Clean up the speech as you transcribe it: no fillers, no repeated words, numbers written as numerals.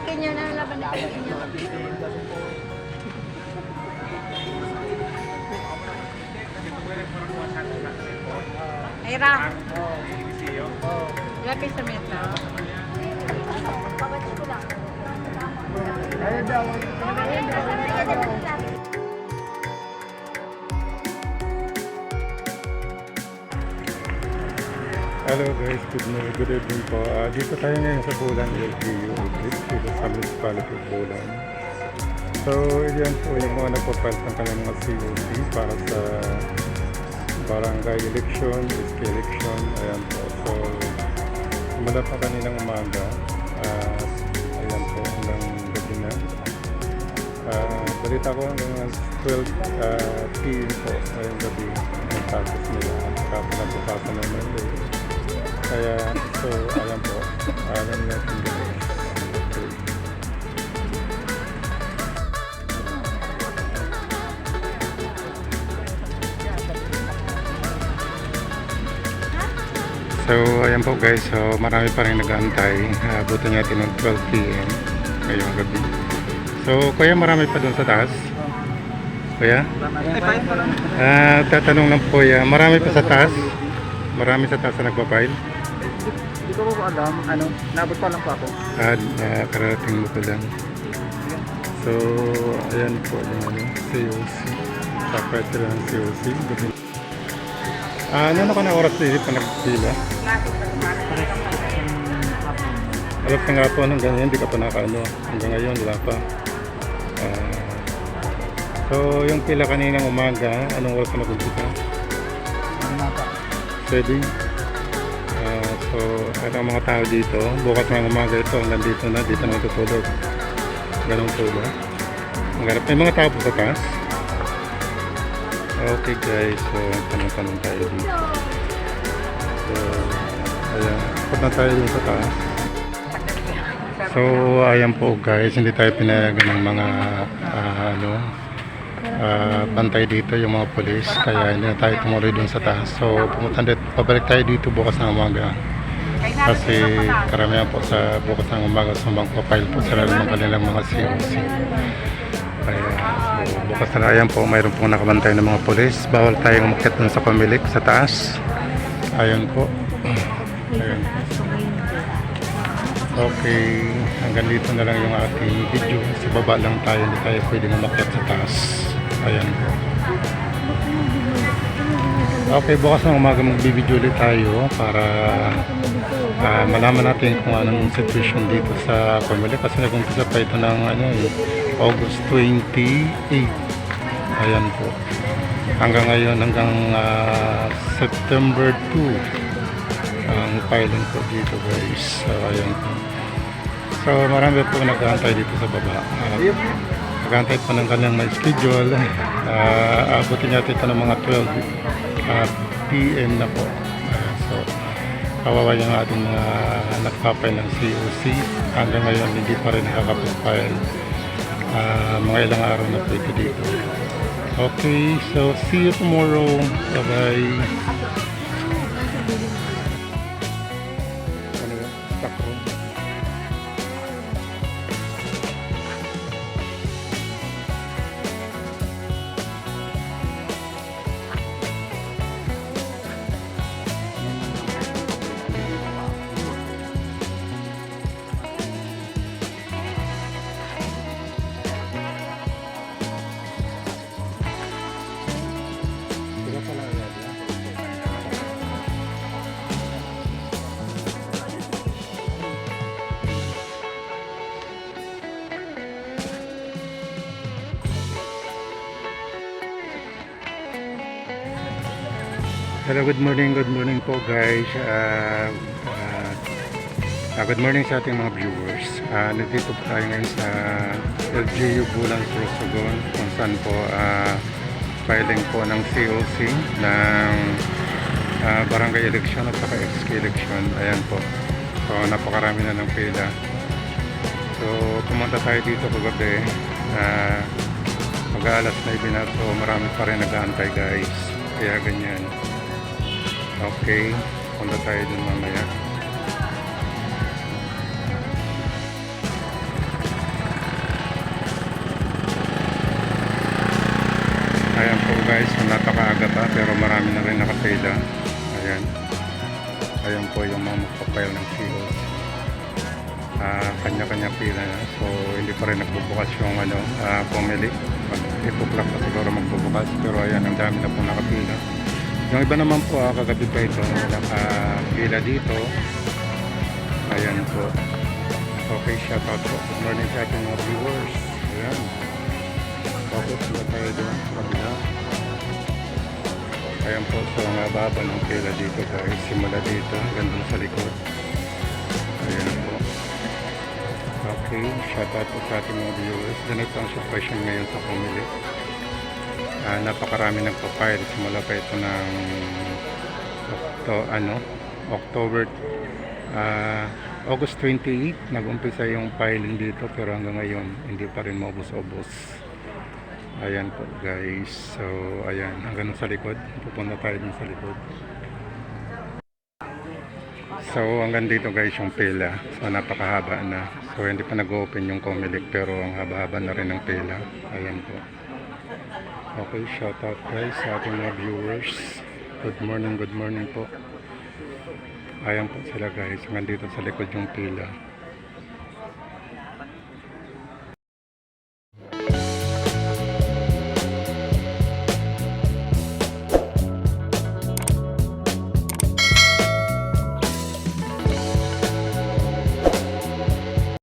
Palikin nyo na laban na palikin nyo. Ira. Lapis sa metro. Pabats ko lang. Ayun daw. Hello guys, good evening po. Dito tayo ngayon sa Bulan LGU dito sa Municipality of Bulan. So, yan po yung mga nagpapalit ng kanyang mga COC para sa barangay election, SK election. Ayan po. So, mula pa kaninang umaga. Ayan po, hanggang gabi na. Balita ko hanggang 12 p.m. po ngayong gabi ang tapos nila. Tapos nagpapasa ng Monday. Kaya, so, ayan po. Alam natin gawin. Okay. So, ayan po guys. So, marami pa rin nag-aantay. Abutin natin ng 12 p.m. ngayong gabi. So, kuya, marami pa doon sa taas? Kuya? Tatanong lang po ya. Marami pa sa taas? Marami sa taas na nagpa-file? Hindi ko po alam. Nabot pa lang po ako. Kararating mo ko lang. So, ayan po yung COC. Tapos sila ng COC. Ano ka na oras din pa nagpila? Alam ka nga po hanggang ngayon, hindi ka pa nakaano. Hanggang ngayon, wala pa. So, yung pila kaninang umaga, anong oras ka nag-umpisa? Pwede. So, ano ang mga tao dito? Bukas ng umaga ito, hanggang dito na natutulog. Ganun po ba? May mga tao po sa taas. Okay guys, so tanong-tanong tayo dito. So, ayan. Punta tayo dito sa taas. So, ayan po guys, hindi tayo pinayagan ng mga bantay dito, yung mga polis. Kaya hindi na tayo tumuloy dun sa taas. So, pabalik tayo dito bukas ng umaga. Kasi karamihan po sa bukas ng umaga sa mga papile po sila ng kanilang mga COC. Kaya, so, bukas na ayan po, mayroon pong nakabantay ng mga polis. Bawal tayong umakyat dun sa pamilik sa taas. Ayan po. Ayan. Okay, hanggang dito na lang yung ating video. Sa baba lang tayo, hindi tayo pwedeng umakyat sa taas. Ayan po. Okay, bukas ng umaga magbibideo ulit tayo para malaman natin kung anong situation dito sa pamilya. Kasi nag-umpisa pa ito ng August 28. Ayan po. Hanggang ngayon, hanggang September 2 ang filing ko dito guys. So, ayan po. So, marami po nag-aantay dito sa baba. Nag-aantay pa ng kanyang may schedule. Abutin natin ito ng mga 12 p.m. na po. So, kawawa yung ating mga nagpapile ng COC. Hanggang ngayon, hindi pa rin nakakapag-file. Mga ilang araw na po ito dito. Okay, so see you tomorrow. Bye-bye. Hello, good morning po guys. Good morning sa ating mga viewers. Nandito po tayo ngayon sa LGU Bulan, Sorsogon, kung saan po filing po ng COC ng barangay election at saka SK election. Ayan po. So napakarami na ng pila. So pumunta tayo dito kagabi. Mag-aalas na ibina, so marami pa rin nag-aantay guys. Kaya ganyan. Okay, punta tayo dun mamaya. nakapila pa, pero marami na rin nakapila. Ayan. Ayan po yung mga magpapile ng COs. Kanya-kanya pila na. So, hindi pa rin nagbubukas yung pumili. Pag 8 o'clock pa siguro magbubukas. Pero ayan, ang dami na po nakapila. Yung iba naman po, kagabi pa ito, nakapila dito. Ayan po. Okay, shout out po. Good morning sa ating mga viewers. Ayan. Focus na tayo doon sa kabila. Ayan po, so ang ababa ng pila dito guys. Simula dito, hanggang sa likod. Ayan po. Okay, shout out po sa ating mga viewers. Ganito ang sitwasyon ngayon sa pumili. Napakarami nagpa-file. Simula pa ito ng August 28, nag-umpisa yung filing dito pero hanggang ngayon hindi pa rin maubos-ubos. Ayan po guys. So ayan, hanggang sa likod. Pupunta tayo dun sa likod. So hanggang dito guys yung pila. So napakahaba na. So hindi pa nag-open yung Comelec pero ang haba-haba na rin ng pila. Ayan po. Okay, shout out guys sa ating mga viewers. Good morning po. Ayan po sila guys, nandito sa likod yung pila.